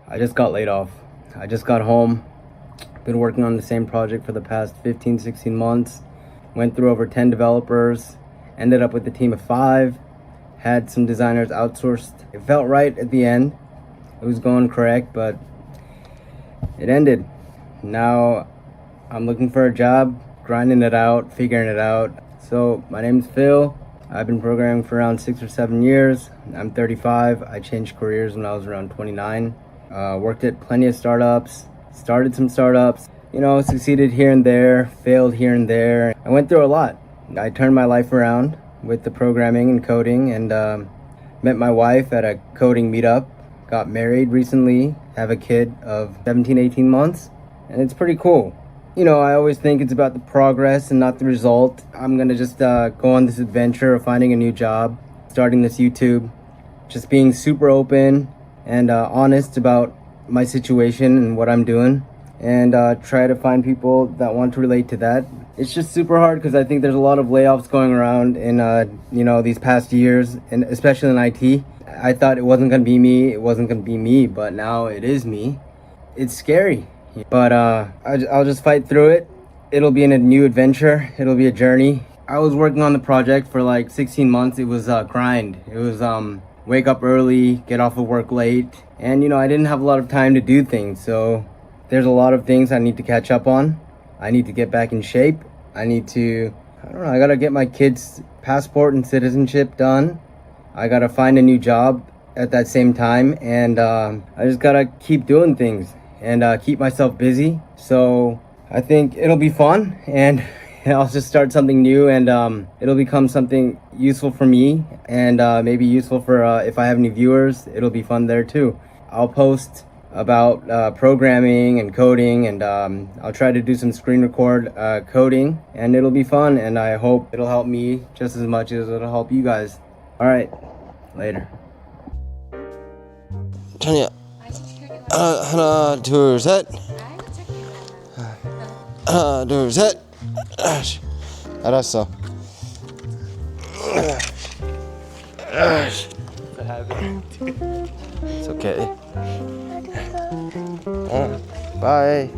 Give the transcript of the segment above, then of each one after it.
I just got laid off. I just got home. Been working on the same project for the past 15, 16 months. Went through over 10 developers. Ended up with a team of 5. Had some designers outsourced. It felt right at the end. It was going correct, but it ended. Now I'm looking for a job, grinding it out, figuring it out. So my name's Phil. I've been programming for around 6 or 7 years. I'm 35. I changed careers when I was around 29. Worked at plenty of startups, started some startups, succeeded here and there, failed here and there. I went through a lot. I turned my life around with the programming and coding, and met my wife at a coding meetup, got married recently, have a kid of 17, 18 months, and it's pretty cool. I always think it's about the progress and not the result. I'm gonna just go on this adventure of finding a new job, starting this YouTube, just being super open and honest about my situation and what I'm doing, and try to find people that want to relate to that. It's just super hard because I think there's a lot of layoffs going around in these past years, and especially in IT. I thought it wasn't gonna be me, but now it is me. It's scary, but I'll just fight through it. It'll be a new adventure. It'll be a journey. I was working on the project for like 16 months. It was a grind. It was wake up early, get off of work late, and I didn't have a lot of time to do things. So there's a lot of things I need to catch up on. I need to get back in shape. I gotta get my kids' passport and citizenship done. I gotta find a new job at that same time, and I just gotta keep doing things and keep myself busy. So I think it'll be fun, and I'll just start something new, and it'll become something useful for me, and maybe useful for if I have any viewers. It'll be fun there too. I'll post about programming and coding, and I'll try to do some screen record coding, and it'll be fun, and I hope it'll help me just as much as it'll help you guys. All right, later. 찬이야, 하나, 둘, 셋. 하나, 둘, 셋. 알았어. It's okay. Bye.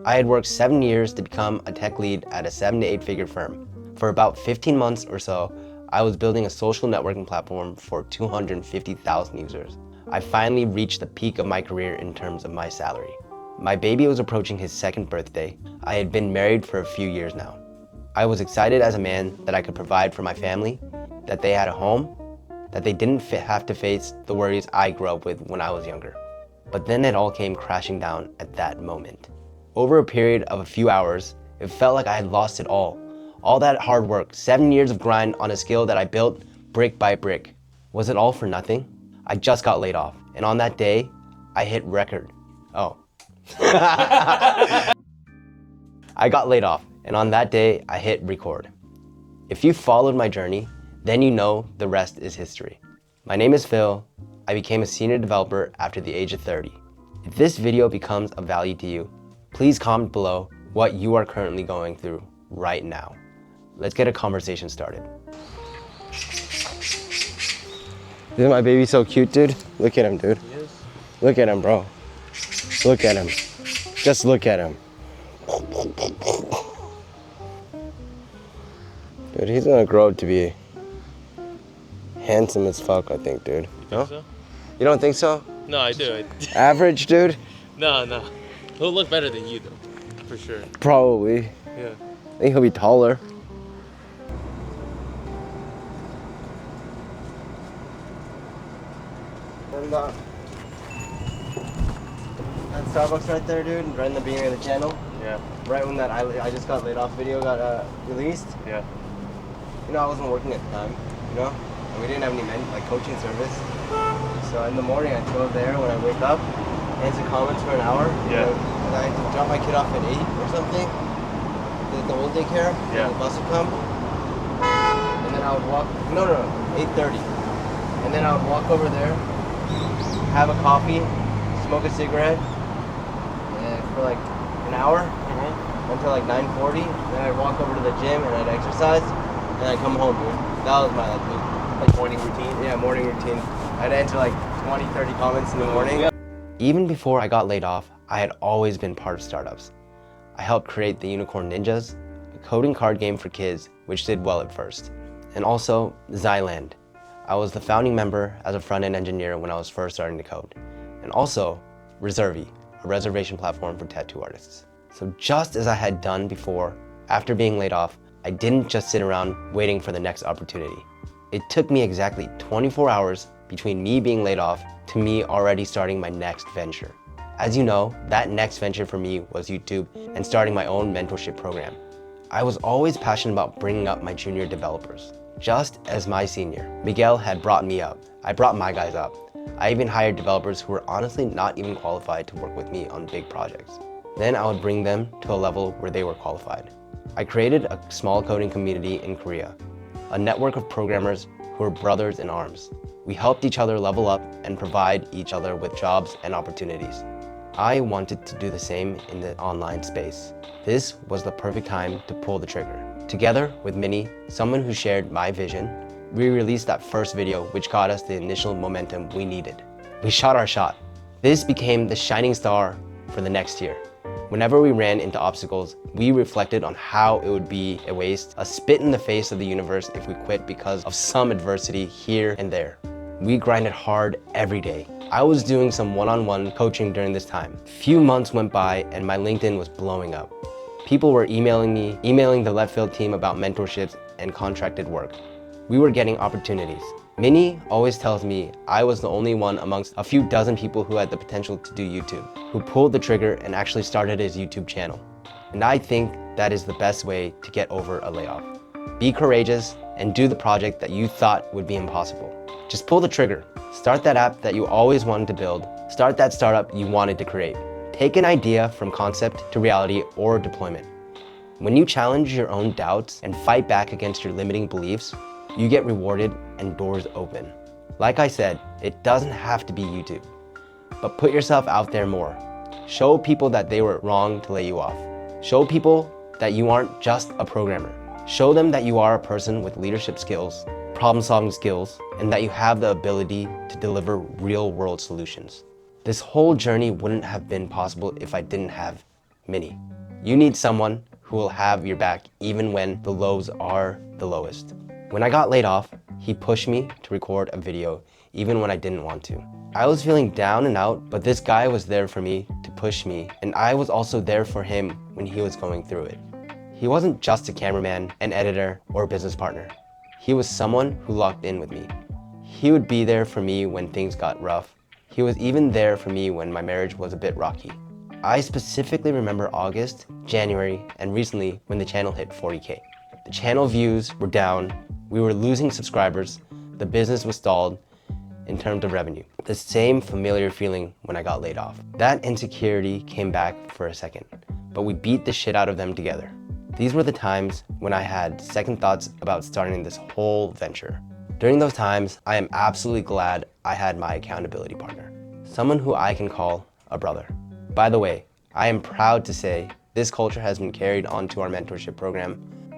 I had worked 7 years to become a tech lead at a 7 to 8 figure firm. For about 15 months or so, I was building a social networking platform for 250,000 users. I finally reached the peak of my career in terms of my salary. My baby was approaching his 2nd birthday. I had been married for a few years now. I was excited as a man that I could provide for my family, that they had a home, that they didn't have to face the worries I grew up with when I was younger. But then it all came crashing down at that moment. Over a period of a few hours, it felt like I had lost it all. All that hard work, 7 years of grind on a skill that I built brick by brick. Was it all for nothing? I just got laid off, and on that day, I hit record. I got laid off, and on that day, I hit record. If you followed my journey, then you know the rest is history. My name is Phil. I became a senior developer after the age of 30. If this video becomes of value to you, please comment below what you are currently going through right now. Let's get a conversation started. Isn't my baby so cute, dude? Look at him, dude. He is. Look at him, bro. Look at him. Just look at him. Dude, he's gonna grow up to be handsome as fuck, I think, dude. You think so? You don't think so? No, I do. Average, dude? No. He'll look better than you, though. For sure. Probably. Yeah. I think he'll be taller. And that Starbucks right there, dude, right in the beginning of the channel. Yeah. Right when that I just got laid off video got released. Yeah. I wasn't working at the time, and we didn't have any coaching service. So in the morning I'd go there when I wake up, answer comments for an hour. Yeah. And I had to drop my kid off at 8 or something. The old daycare. Yeah. And the bus would come. And then I would walk. No, 8:30. And then I would walk over there, have a coffee, smoke a cigarette, and for like an hour until like 9:40. Then I'd walk over to the gym and I'd exercise, and I'd come home, dude. That was my Like morning routine? morning routine. I'd answer like 20, 30 comments in the morning. Even before I got laid off, I had always been part of startups. I helped create the Unicorn Ninjas, a coding card game for kids, which did well at first. And also Zyland. I was the founding member as a front-end engineer when I was first starting to code. And also Reservy, a reservation platform for tattoo artists. So just as I had done before, after being laid off, I didn't just sit around waiting for the next opportunity. It took me exactly 24 hours between me being laid off to me already starting my next venture. As you know, that next venture for me was YouTube and starting my own mentorship program. I was always passionate about bringing up my junior developers. Just as my senior, Miguel had brought me up, I brought my guys up. I even hired developers who were honestly not even qualified to work with me on big projects. Then I would bring them to a level where they were qualified. I created a small coding community in Korea, a network of programmers who were brothers in arms. We helped each other level up and provide each other with jobs and opportunities. I wanted to do the same in the online space. This was the perfect time to pull the trigger. Together with Minnie, someone who shared my vision, we released that first video which got us the initial momentum we needed. We shot our shot. This became the shining star for the next year. Whenever we ran into obstacles, we reflected on how it would be a waste, a spit in the face of the universe if we quit because of some adversity here and there. We grinded hard every day. I was doing some one-on-one coaching during this time. Few months went by and my LinkedIn was blowing up. People were emailing me, emailing the left field team about mentorships and contracted work. We were getting opportunities. Minnie always tells me I was the only one amongst a few dozen people who had the potential to do YouTube, who pulled the trigger and actually started his YouTube channel. And I think that is the best way to get over a layoff. Be courageous and do the project that you thought would be impossible. Just pull the trigger. Start that app that you always wanted to build. Start that startup you wanted to create. Take an idea from concept to reality or deployment. When you challenge your own doubts and fight back against your limiting beliefs, you get rewarded and doors open. Like I said, it doesn't have to be YouTube, but put yourself out there more. Show people that they were wrong to lay you off. Show people that you aren't just a programmer. Show them that you are a person with leadership skills, problem-solving skills, and that you have the ability to deliver real-world solutions. This whole journey wouldn't have been possible if I didn't have Minnie. You need someone who will have your back even when the lows are the lowest. When I got laid off, he pushed me to record a video even when I didn't want to. I was feeling down and out, but this guy was there for me to push me, and I was also there for him when he was going through it. He wasn't just a cameraman, an editor, or a business partner. He was someone who locked in with me. He would be there for me when things got rough. He was even there for me when my marriage was a bit rocky. I specifically remember August, January, and recently when the channel hit 40K. The channel views were down, we were losing subscribers, the business was stalled in terms of revenue. The same familiar feeling when I got laid off. That insecurity came back for a second, but we beat the shit out of them together. These were the times when I had second thoughts about starting this whole venture. During those times, I am absolutely glad I had my accountability partner, someone who I can call a brother. By the way, I am proud to say this culture has been carried onto our mentorship program,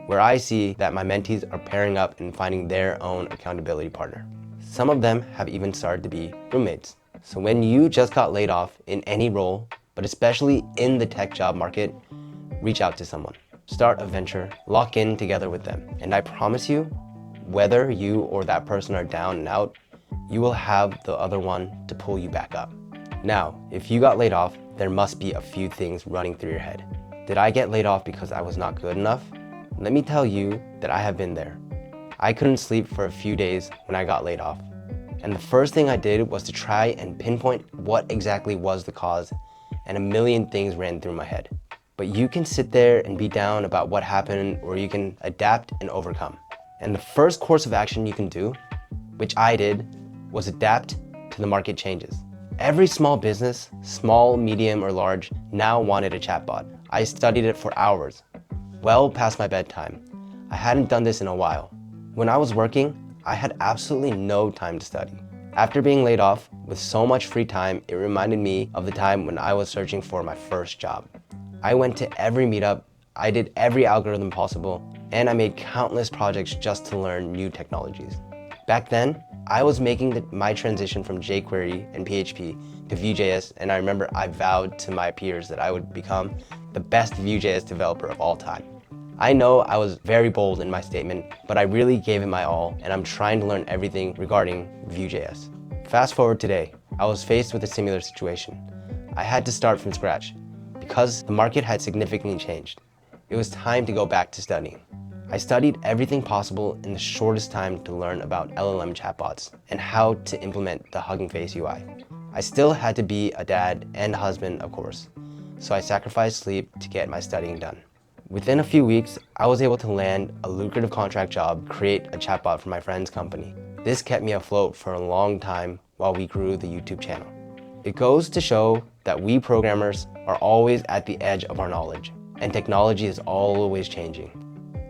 where I see that my mentees are pairing up and finding their own accountability partner. Some of them have even started to be roommates. So when you just got laid off in any role, but especially in the tech job market, reach out to someone. Start a venture, lock in together with them. And I promise you, whether you or that person are down and out, you will have the other one to pull you back up. Now, if you got laid off, there must be a few things running through your head. Did I get laid off because I was not good enough? Let me tell you that I have been there. I couldn't sleep for a few days when I got laid off. And the first thing I did was to try and pinpoint what exactly was the cause, and a million things ran through my head. But you can sit there and be down about what happened, or you can adapt and overcome. And the first course of action you can do, which I did, was adapt to the market changes. Every small business, small, medium, or large, now wanted a chatbot. I studied it for hours, well past my bedtime. I hadn't done this in a while. When I was working, I had absolutely no time to study. After being laid off with so much free time, it reminded me of the time when I was searching for my first job. I went to every meetup, I did every algorithm possible, and I made countless projects just to learn new technologies. Back then, I was making my transition from jQuery and PHP to Vue.js, and I remember I vowed to my peers that I would become the best Vue.js developer of all time. I know I was very bold in my statement, but I really gave it my all, and I'm trying to learn everything regarding Vue.js. Fast forward today, I was faced with a similar situation. I had to start from scratch because the market had significantly changed. It was time to go back to studying. I studied everything possible in the shortest time to learn about LLM chatbots and how to implement the Hugging Face UI. I still had to be a dad and a husband, of course, so I sacrificed sleep to get my studying done. Within a few weeks, I was able to land a lucrative contract job, create a chatbot for my friend's company. This kept me afloat for a long time while we grew the YouTube channel. It goes to show that we programmers are always at the edge of our knowledge, and technology is always changing.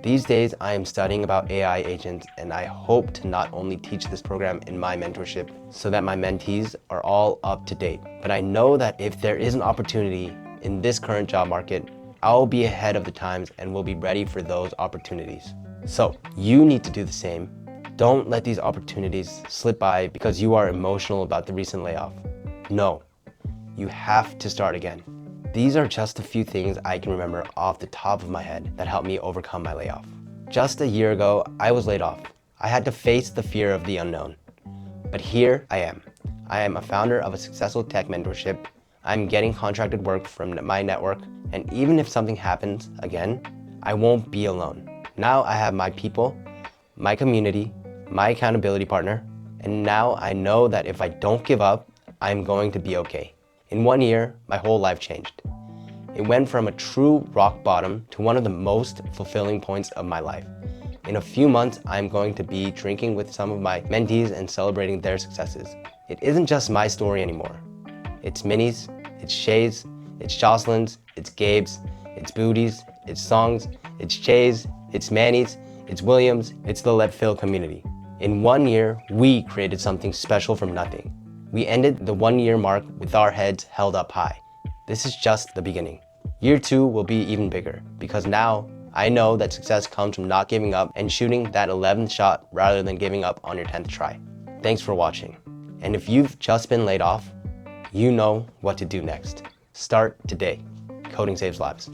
These days, I am studying about AI agents, and I hope to not only teach this program in my mentorship so that my mentees are all up to date, but I know that if there is an opportunity in this current job market, I'll be ahead of the times and will be ready for those opportunities. So you need to do the same. Don't let these opportunities slip by because you are emotional about the recent layoff. No, you have to start again. These are just a few things I can remember off the top of my head that helped me overcome my layoff. Just a year ago, I was laid off. I had to face the fear of the unknown. But here I am. I am a founder of a successful tech mentorship. I'm getting contracted work from my network, and even if something happens again, I won't be alone. Now I have my people, my community, my accountability partner, and now I know that if I don't give up, I'm going to be okay. In 1 year, my whole life changed. It went from a true rock bottom to one of the most fulfilling points of my life. In a few months, I'm going to be drinking with some of my mentees and celebrating their successes. It isn't just my story anymore. It's Minnie's, it's Shay's, it's Jocelyn's, it's Gabe's, it's Booty's, it's Song's, it's Jay's, it's Manny's, it's William's, it's the Let Phil community. In 1 year, we created something special from nothing. We ended the 1 year mark with our heads held up high. This is just the beginning. Year 2 will be even bigger because now I know that success comes from not giving up and shooting that 11th shot rather than giving up on your 10th try. Thanks for watching. And if you've just been laid off, you know what to do next. Start today. Coding saves lives.